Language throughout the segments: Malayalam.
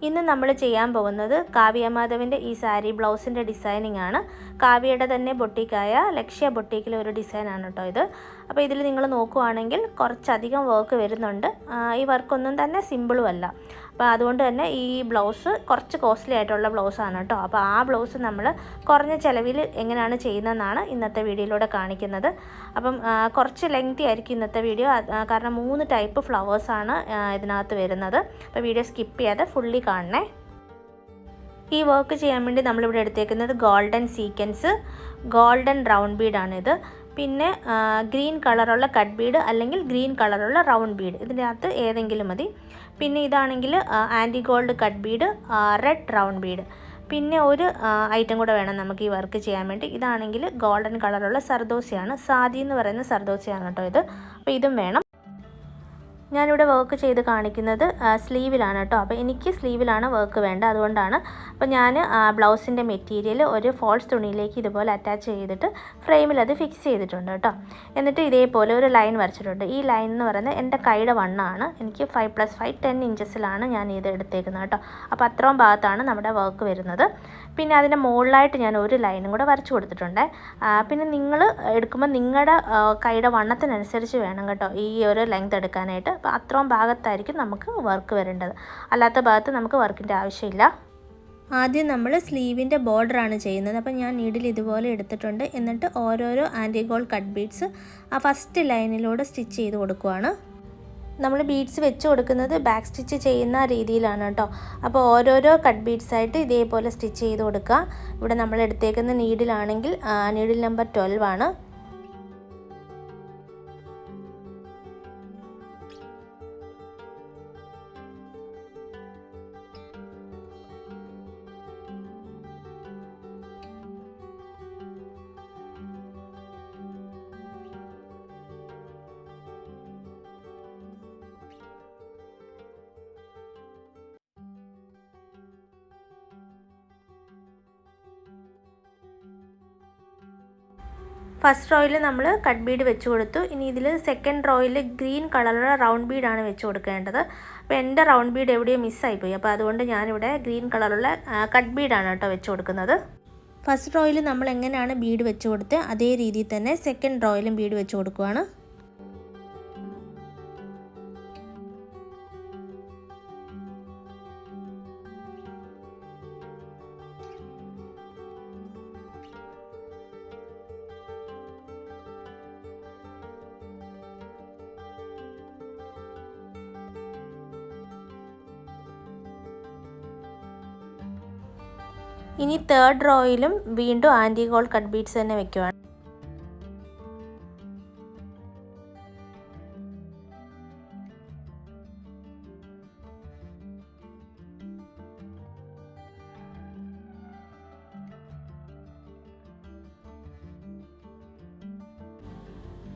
ഇന്ന് നമ്മൾ ചെയ്യാൻ പോകുന്നത് കാവ്യ മാധവൻ്റെ ഈ സാരി ബ്ലൗസിൻ്റെ ഡിസൈനിങ് ആണ്. കാവ്യയുടെ തന്നെ ബൊട്ടിക്കായ ലക്ഷ്യ ബൊട്ടിക്കിലെ ഒരു ഡിസൈനാണ് കേട്ടോ ഇത്. അപ്പോൾ ഇതിൽ നിങ്ങൾ നോക്കുവാണെങ്കിൽ കുറച്ചധികം വർക്ക് വരുന്നുണ്ട്. ഈ വർക്കൊന്നും തന്നെ സിമ്പിളും അല്ല. അപ്പോൾ അതുകൊണ്ട് തന്നെ ഈ ബ്ലൗസ് കുറച്ച് കോസ്റ്റ്ലി ആയിട്ടുള്ള ബ്ലൗസാണ് കേട്ടോ. അപ്പോൾ ആ ബ്ലൗസ് നമ്മൾ കുറഞ്ഞ ചിലവിൽ എങ്ങനെയാണ് ചെയ്യുന്നതെന്നാണ് ഇന്നത്തെ വീഡിയോയിലൂടെ കാണിക്കുന്നത്. അപ്പം കുറച്ച് ലെങ്തി ആയിരിക്കും ഇന്നത്തെ വീഡിയോ, കാരണം 3 ടൈപ്പ് ഫ്ലവേഴ്സാണ് ഇതിനകത്ത് വരുന്നത്. അപ്പോൾ വീഡിയോ സ്കിപ്പ് ചെയ്യാതെ ഫുള്ളി കാണണേ. ഈ വർക്ക് ചെയ്യാൻ വേണ്ടി നമ്മളിവിടെ എടുത്തേക്കുന്നത് ഗോൾഡൻ സീക്വൻസ്, ഗോൾഡൻ റൗണ്ട് ബീഡാണിത്. പിന്നെ ഗ്രീൻ കളറുള്ള കട്ട് ബീഡ് അല്ലെങ്കിൽ ഗ്രീൻ കളറുള്ള റൗണ്ട് ബീഡ്, ഇതിൻ്റെ അകത്ത് ഏതെങ്കിലും മതി. പിന്നെ ഇതാണെങ്കിൽ antique gold cut bead, red round bead. പിന്നെ ഒരു ഐറ്റം കൂടെ വേണം നമുക്ക് ഈ വർക്ക് ചെയ്യാൻ വേണ്ടി. ഇതാണെങ്കിൽ ഗോൾഡൻ കളറുള്ള സർദോസിയാണ്, സാദി എന്ന് പറയുന്ന സർദോസിയാണ് കേട്ടോ ഇത്. അപ്പോൾ ഇതും വേണം. ഞാനിവിടെ വർക്ക് ചെയ്ത് കാണിക്കുന്നത് സ്ലീവിലാണ് കേട്ടോ. അപ്പോൾ എനിക്ക് സ്ലീവിലാണ് വർക്ക് വേണ്ടത്, അതുകൊണ്ടാണ്. അപ്പോൾ ഞാൻ ബ്ലൗസിൻ്റെ മെറ്റീരിയൽ ഒരു ഫോൾസ് തുണിയിലേക്ക് ഇതുപോലെ അറ്റാച്ച് ചെയ്തിട്ട് ഫ്രെയിമിൽ അത് ഫിക്സ് ചെയ്തിട്ടുണ്ട് കേട്ടോ. എന്നിട്ട് ഇതേപോലെ ഒരു ലൈൻ വരച്ചിട്ടുണ്ട്. ഈ ലൈൻ എന്ന് പറയുന്നത് എൻ്റെ കൈയുടെ വണ്ണമാണ്. എനിക്ക് 5+5 10 ഇഞ്ചസിലാണ് ഞാൻ ഇത് എടുത്തേക്കുന്നത് കേട്ടോ. അപ്പോൾ അത്രയും ഭാഗത്താണ് നമ്മുടെ വർക്ക് വരുന്നത്. പിന്നെ അതിൻ്റെ മുകളിലായിട്ട് ഞാൻ ഒരു ലൈനും കൂടെ വരച്ചു കൊടുത്തിട്ടുണ്ട്. പിന്നെ നിങ്ങൾ എടുക്കുമ്പോൾ നിങ്ങളുടെ കൈയുടെ വണ്ണത്തിനനുസരിച്ച് വേണം കേട്ടോ ഈ ഒരു ലെങ്ത് എടുക്കാനായിട്ട്. അപ്പോൾ അത്രയും ഭാഗത്തായിരിക്കും നമുക്ക് വർക്ക് വരേണ്ടത്, അല്ലാത്ത ഭാഗത്ത് നമുക്ക് വർക്കിൻ്റെ ആവശ്യമില്ല. ആദ്യം നമ്മൾ സ്ലീവിൻ്റെ ബോർഡറാണ് ചെയ്യുന്നത്. അപ്പോൾ ഞാൻ നീഡിൽ ഇതുപോലെ എടുത്തിട്ടുണ്ട്. എന്നിട്ട് ഓരോരോ ആൻറ്റി ഗോൾഡ് കട്ട് ബീഡ്സ് ആ ഫസ്റ്റ് ലൈനിലൂടെ സ്റ്റിച്ച് ചെയ്ത് കൊടുക്കുവാണ്. നമ്മൾ ബീഡ്സ് വെച്ച് കൊടുക്കുന്നത് ബാക്ക് സ്റ്റിച്ച് ചെയ്യുന്ന രീതിയിലാണ് കേട്ടോ. അപ്പോൾ ഓരോരോ കട്ട് ബീഡ്സായിട്ട് ഇതേപോലെ സ്റ്റിച്ച് ചെയ്ത് കൊടുക്കുക. ഇവിടെ നമ്മൾ എടുത്തേക്കുന്ന നീഡിലാണെങ്കിൽ നീഡിൽ നമ്പർ 12 ആണ്. ഫസ്റ്റ് റോയിൽ നമ്മൾ കട്ട് ബീഡ് വെച്ച് കൊടുത്തു. ഇനി ഇതിൽ സെക്കൻഡ് റോയിൽ ഗ്രീൻ കളറുള്ള റൗണ്ട് ബീഡാണ് വെച്ച് കൊടുക്കേണ്ടത്. അപ്പോൾ എൻ്റെ റൗണ്ട് ബീഡ് എവിടെയോ മിസ്സായിപ്പോയി. അപ്പോൾ അതുകൊണ്ട് ഞാനിവിടെ ഗ്രീൻ കളറുള്ള കട്ട് ബീഡാണ് കേട്ടോ വെച്ച് കൊടുക്കുന്നത്. ഫസ്റ്റ് റോയിൽ നമ്മൾ എങ്ങനെയാണ് ബീഡ് വെച്ച് കൊടുത്ത് അതേ രീതിയിൽ തന്നെ സെക്കൻഡ് റോയിലും ബീഡ് വെച്ച് കൊടുക്കുകയാണ്. ഇനി തേർഡ് റോയിലും വീണ്ടും ആൻറ്റി ഗോൾഡ് കട്ട് ബീഡ്സ് തന്നെ വെക്കുവാണ്.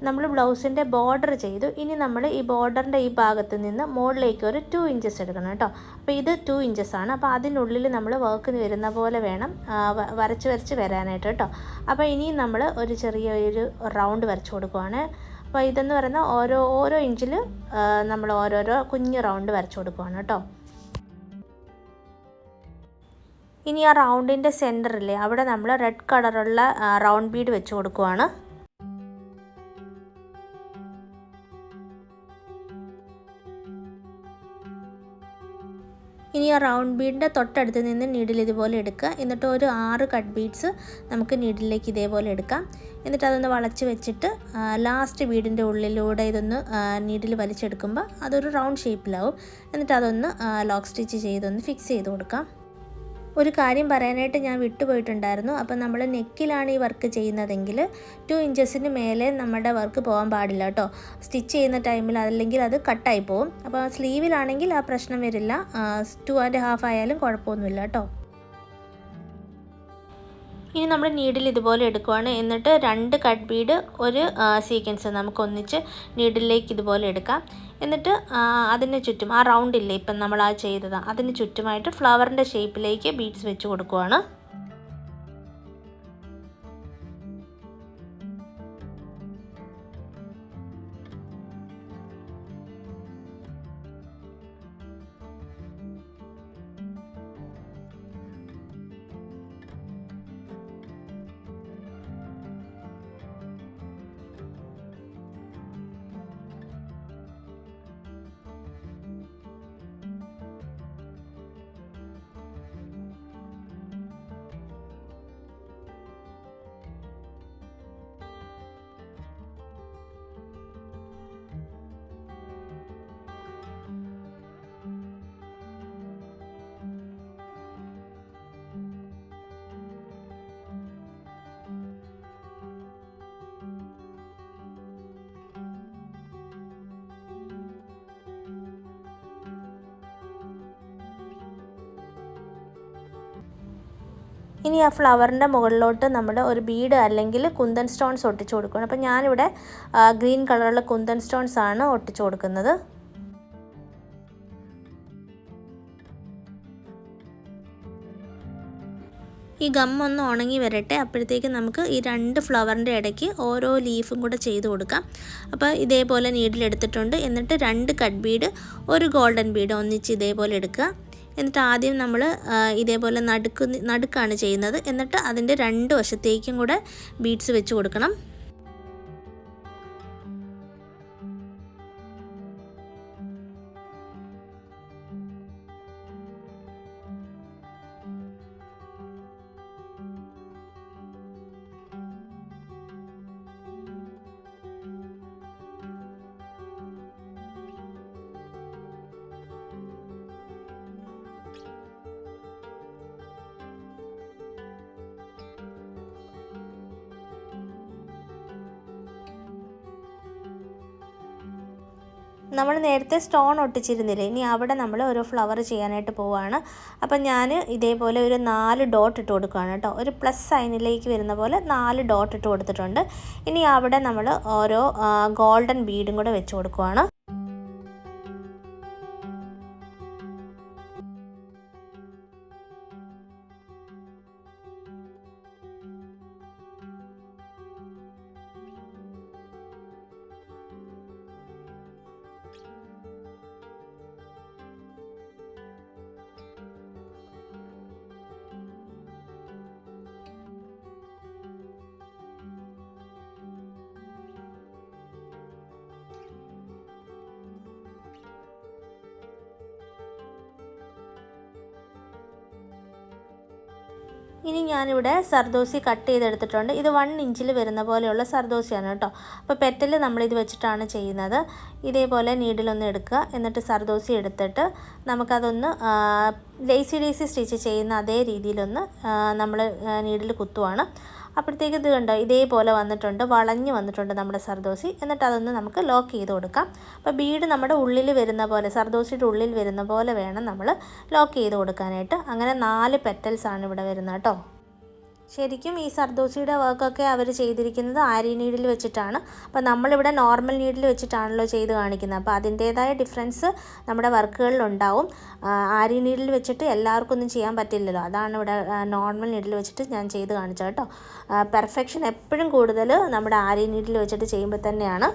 നമ്മൾ ബ്ലൗസിൻ്റെ ബോർഡർ ചെയ്തു. ഇനി നമ്മൾ ഈ ബോർഡറിൻ്റെ ഈ ഭാഗത്ത് നിന്ന് മുകളിലേക്ക് ഒരു 2 ഇഞ്ചസ് എടുക്കണം കേട്ടോ. അപ്പോൾ ഇത് 2 ഇഞ്ചസാണ്. അപ്പോൾ അതിനുള്ളിൽ നമ്മൾ വർക്ക് വരുന്ന പോലെ വേണം വരച്ച് വരാനായിട്ട് കേട്ടോ. അപ്പോൾ ഇനിയും നമ്മൾ ഒരു ചെറിയൊരു റൗണ്ട് വരച്ച് കൊടുക്കുവാണ്. അപ്പോൾ ഇതെന്ന് പറയുന്ന ഓരോ ഇഞ്ചിൽ നമ്മൾ ഓരോരോ കുഞ്ഞു റൗണ്ട് വരച്ച് കൊടുക്കുവാണ് കേട്ടോ. ഇനി ആ റൗണ്ടിൻ്റെ സെൻറ്ററില്ലേ അവിടെ നമ്മൾ റെഡ് കളറുള്ള റൗണ്ട് ബീഡ് വെച്ച് കൊടുക്കുവാണ്. ഇനി ആ റൗണ്ട് ബീഡിൻ്റെ തൊട്ടടുത്ത് നിന്ന് നീഡിൽ ഇതുപോലെ എടുക്കുക. എന്നിട്ട് ഒരു 6 കട്ട് ബീഡ്സ് നമുക്ക് നീഡിലേക്ക് ഇതേപോലെ എടുക്കാം. എന്നിട്ട് അതൊന്ന് വളച്ച് വെച്ചിട്ട് ലാസ്റ്റ് ബീഡിൻ്റെ ഉള്ളിലൂടെ ഇതൊന്ന് നീഡിൽ വലിച്ചെടുക്കുമ്പോൾ അതൊരു റൗണ്ട് ഷേപ്പിലാവും. എന്നിട്ട് അതൊന്ന് ലോക്ക് സ്റ്റിച്ച് ചെയ്തൊന്ന് ഫിക്സ് ചെയ്ത് കൊടുക്കാം. ഒരു കാര്യം പറയാനായിട്ട് ഞാൻ വിട്ടുപോയിട്ടുണ്ടായിരുന്നു. അപ്പോൾ നമ്മൾ നെക്കിലാണ് ഈ വർക്ക് ചെയ്യുന്നതെങ്കിൽ 2 ഇഞ്ചസിന് മേലെ നമ്മുടെ വർക്ക് പോകാൻ പാടില്ല കേട്ടോ. സ്റ്റിച്ച് ചെയ്യുന്ന ടൈമിൽ അല്ലെങ്കിൽ അത് കട്ടായി പോകും. അപ്പോൾ സ്ലീവിലാണെങ്കിൽ ആ പ്രശ്നം വരില്ല. 2.5 ആയാലും കുഴപ്പമൊന്നുമില്ല കേട്ടോ. ഇനി നമ്മൾ നീഡിൽ ഇതുപോലെ എടുക്കുവാണ്. എന്നിട്ട് 2 കട്ട് ബീഡ് ഒരു സീക്വൻസ് നമുക്ക് ഒന്നിച്ച് നീഡിലേക്ക് ഇതുപോലെ എടുക്കാം. എന്നിട്ട് അതിന് ചുറ്റും ആ റൗണ്ടില്ലേ ഇപ്പം നമ്മൾ ആ ചെയ്തത് അതിന് ചുറ്റുമായിട്ട് ഫ്ലവറിൻ്റെ ഷേപ്പിലേക്ക് ബീഡ്സ് വെച്ച് കൊടുക്കുവാണ്. ഇനി ആ ഫ്ലവറിൻ്റെ മുകളിലോട്ട് നമ്മൾ ഒരു ബീഡ് അല്ലെങ്കിൽ കുന്തൻ സ്റ്റോൺസ് ഒട്ടിച്ചു കൊടുക്കണം. അപ്പോൾ ഞാനിവിടെ ഗ്രീൻ കളറുള്ള കുന്തൻ സ്റ്റോൺസ് ആണ് ഒട്ടിച്ചു കൊടുക്കുന്നത്. ഈ ഗം ഒന്ന് ഉണങ്ങി വരട്ടെ. അപ്പോഴത്തേക്ക് നമുക്ക് ഈ 2 ഫ്ലവറിൻ്റെ ഇടയ്ക്ക് ഓരോ ലീഫും കൂടെ ചെയ്ത് കൊടുക്കാം. അപ്പോൾ ഇതേപോലെ നീഡിലെടുത്തിട്ടുണ്ട്. എന്നിട്ട് 2 കട്ട് ബീഡ്, ഒരു ഗോൾഡൻ ബീഡ് ഒന്നിച്ച് ഇതേപോലെ എടുക്കുക. എന്നിട്ട് ആദ്യം നമ്മൾ ഇതേപോലെ നടുക്കാണ് ചെയ്യുന്നത്. എന്നിട്ട് അതിൻ്റെ 2 വശത്തേക്കും കൂടെ ബീഡ്സ് വെച്ച് കൊടുക്കണം. നമ്മൾ നേരത്തെ സ്റ്റോൺ ഒട്ടിച്ചിരുന്നില്ലേ, ഇനി അവിടെ നമ്മൾ ഒരു ഫ്ലവർ ചെയ്യാനായിട്ട് പോവുകയാണ്. അപ്പം ഞാൻ ഇതേപോലെ ഒരു 4 ഡോട്ട് ഇട്ട് കൊടുക്കുകയാണ് കേട്ടോ. ഒരു പ്ലസ് സൈനിലേക്ക് വരുന്ന പോലെ 4 ഡോട്ട് ഇട്ട് കൊടുത്തിട്ടുണ്ട്. ഇനി അവിടെ നമ്മൾ ഓരോ ഗോൾഡൻ ബീഡും കൂടെ വെച്ച് കൊടുക്കുകയാണ്. ഇനി ഞാനിവിടെ സർദോസി കട്ട് ചെയ്തെടുത്തിട്ടുണ്ട്. ഇത് 1 ഇഞ്ചിൽ വരുന്ന പോലെയുള്ള സർദോസിയാണ് കേട്ടോ. അപ്പോൾ പെറ്റൽ നമ്മളിത് വെച്ചിട്ടാണ് ചെയ്യുന്നത്. ഇതേപോലെ നീഡിലൊന്ന് എടുക്കുക. എന്നിട്ട് സർദോസി എടുത്തിട്ട് നമുക്കതൊന്ന് JCD സ്റ്റിച്ച് ചെയ്യുന്ന അതേ രീതിയിലൊന്ന് നമ്മൾ നീഡിൽ കുത്തുവാണ്. അപ്പോഴത്തേക്ക് ഇത് കണ്ടോ, ഇതേപോലെ വന്നിട്ടുണ്ട്, വളഞ്ഞ് വന്നിട്ടുണ്ട് നമ്മുടെ സർദോസി. എന്നിട്ട് അതൊന്ന് നമുക്ക് ലോക്ക് ചെയ്ത് കൊടുക്കാം. അപ്പോൾ ബീഡ് നമ്മുടെ ഉള്ളിൽ വരുന്ന പോലെ, സർദോസിയുടെ ഉള്ളിൽ വരുന്ന പോലെ വേണം നമ്മൾ ലോക്ക് ചെയ്ത് കൊടുക്കാനായിട്ട്. അങ്ങനെ 4 പെറ്റൽസാണ് ഇവിടെ വരുന്നത് കേട്ടോ. ശരിക്കും ഈ സർദോസിയുടെ വർക്കൊക്കെ അവർ ചെയ്തിരിക്കുന്നത് ആരി നീഡിൽ വെച്ചിട്ടാണ്. അപ്പോൾ നമ്മളിവിടെ നോർമൽ നീഡിൽ വെച്ചിട്ടാണല്ലോ ചെയ്ത് കാണിക്കുന്നത്. അപ്പോൾ അതിൻ്റേതായ ഡിഫറൻസ് നമ്മുടെ വർക്കുകളിലുണ്ടാവും. ആരി നീഡിൽ വെച്ചിട്ട് എല്ലാവർക്കും ഒന്നും ചെയ്യാൻ പറ്റില്ലല്ലോ. അതാണ് ഇവിടെ നോർമൽ നീഡിൽ വെച്ചിട്ട് ഞാൻ ചെയ്ത് കാണിച്ചത് കേട്ടോ. പെർഫെക്ഷൻ എപ്പോഴും കൂടുതൽ നമ്മുടെ ആരി നീഡിൽ വെച്ചിട്ട് ചെയ്യുമ്പോൾ തന്നെയാണ്.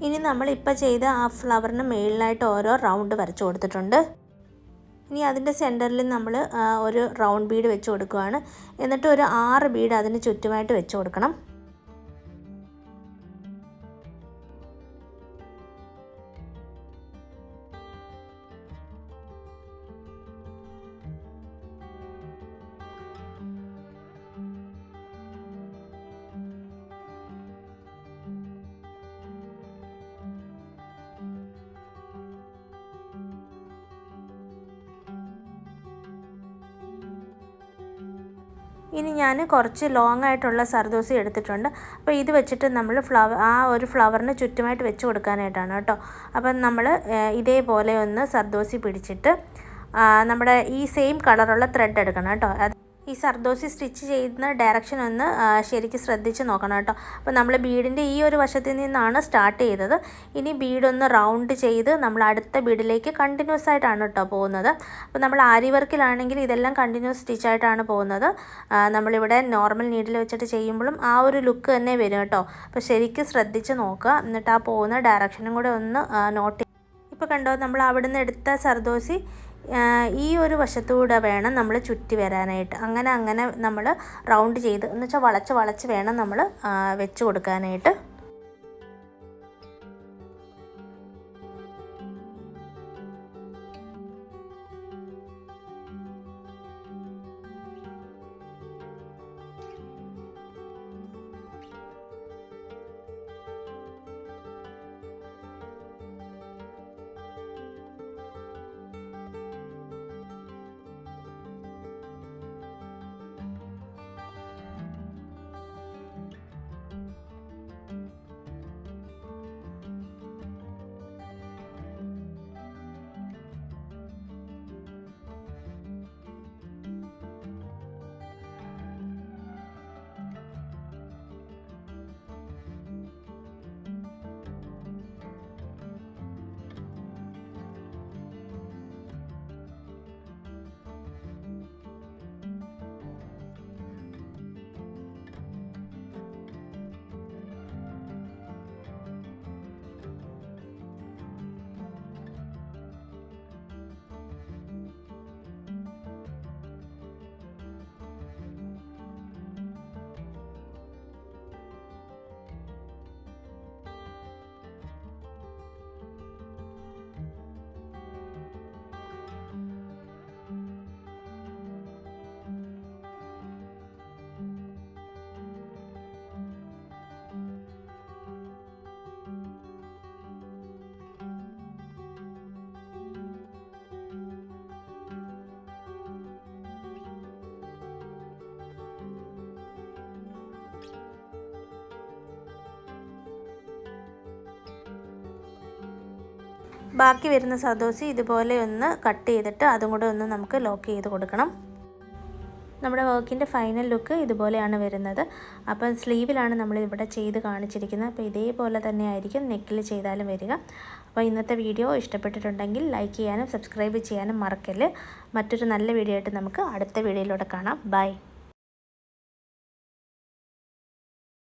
ഇനി നമ്മളിപ്പോൾ ചെയ്ത ആ ഫ്ലവറിന് മുകളിലായിട്ട് ഓരോ റൗണ്ട് വരച്ചു കൊടുത്തിട്ടുണ്ട്. ഇനി അതിൻ്റെ സെൻറ്ററിൽ നമ്മൾ ഒരു റൗണ്ട് ബീഡ് വെച്ച് കൊടുക്കുകയാണ്. എന്നിട്ട് ഒരു 6 ബീഡ് അതിന് ചുറ്റുമായിട്ട് വെച്ച് കൊടുക്കണം. ഇനി ഞാൻ കുറച്ച് ലോങ് ആയിട്ടുള്ള സർദോസി എടുത്തിട്ടുണ്ട്. അപ്പോൾ ഇത് വെച്ചിട്ട് നമ്മൾ ആ ഒരു ഫ്ലവറിന് ചുറ്റുമായിട്ട് വെച്ച് കൊടുക്കാനായിട്ടാണ് കേട്ടോ. അപ്പം നമ്മൾ ഇതേപോലെ ഒന്ന് സർദോസി പിടിച്ചിട്ട് നമ്മുടെ ഈ സെയിം കളറുള്ള ത്രെഡ് എടുക്കണം കേട്ടോ. ഈ സർദോസി സ്റ്റിച്ച് ചെയ്യുന്ന ഡയറക്ഷൻ ഒന്ന് ശരിക്കും ശ്രദ്ധിച്ച് നോക്കണം കേട്ടോ. അപ്പോൾ നമ്മൾ ബീഡിൻ്റെ ഈ ഒരു വശത്തിൽ നിന്നാണ് സ്റ്റാർട്ട് ചെയ്തത്. ഇനി ബീഡൊന്ന് റൗണ്ട് ചെയ്ത് നമ്മൾ അടുത്ത ബീഡിലേക്ക് കണ്ടിന്യൂസ് ആയിട്ടാണ് കേട്ടോ പോകുന്നത്. അപ്പോൾ നമ്മൾ ആരി വർക്കിലാണെങ്കിൽ ഇതെല്ലാം കണ്ടിന്യൂസ് സ്റ്റിച്ചായിട്ടാണ് പോകുന്നത്. നമ്മളിവിടെ നോർമൽ നീഡിൽ വെച്ചിട്ട് ചെയ്യുമ്പോഴും ആ ഒരു ലുക്ക് തന്നെ വരും കേട്ടോ. അപ്പോൾ ശരിക്കും ശ്രദ്ധിച്ച് നോക്കുക. എന്നിട്ട് ആ പോകുന്ന ഡയറക്ഷനും കൂടെ ഒന്ന് നോട്ട് ചെയ്യുക. ഇപ്പോൾ കണ്ടോ, നമ്മൾ അവിടെ നിന്ന് എടുത്ത സർദോസി ഈ ഒരു വശത്തൂടെ വേണം നമ്മൾ ചുറ്റി വരാനായിട്ട്. അങ്ങനെ നമ്മൾ റൗണ്ട് ചെയ്ത് എന്ന് വെച്ചാൽ വളച്ച് വേണം നമ്മൾ വെച്ച് കൊടുക്കാനായിട്ട്. ബാക്കി വരുന്ന സദോസി ഇതുപോലെ ഒന്ന് കട്ട് ചെയ്തിട്ട് അതും കൂടെ ഒന്ന് നമുക്ക് ലോക്ക് ചെയ്ത് കൊടുക്കണം. നമ്മുടെ വർക്കിൻ്റെ ഫൈനൽ ലുക്ക് ഇതുപോലെയാണ് വരുന്നത്. അപ്പം സ്ലീവിലാണ് നമ്മൾ ഇവിടെ ചെയ്ത് കാണിച്ചിരിക്കുന്നത്. അപ്പോൾ ഇതേപോലെ തന്നെ ആയിരിക്കും നെക്കിൽ ചെയ്താലും വരിക. അപ്പോൾ ഇന്നത്തെ വീഡിയോ ഇഷ്ടപ്പെട്ടിട്ടുണ്ടെങ്കിൽ ലൈക്ക് ചെയ്യാനും സബ്സ്ക്രൈബ് ചെയ്യാനും മറക്കല്ല്. മറ്റൊരു നല്ല വീഡിയോ ആയിട്ട് നമുക്ക് അടുത്ത വീഡിയോയിലൂടെ കാണാം. ബൈ.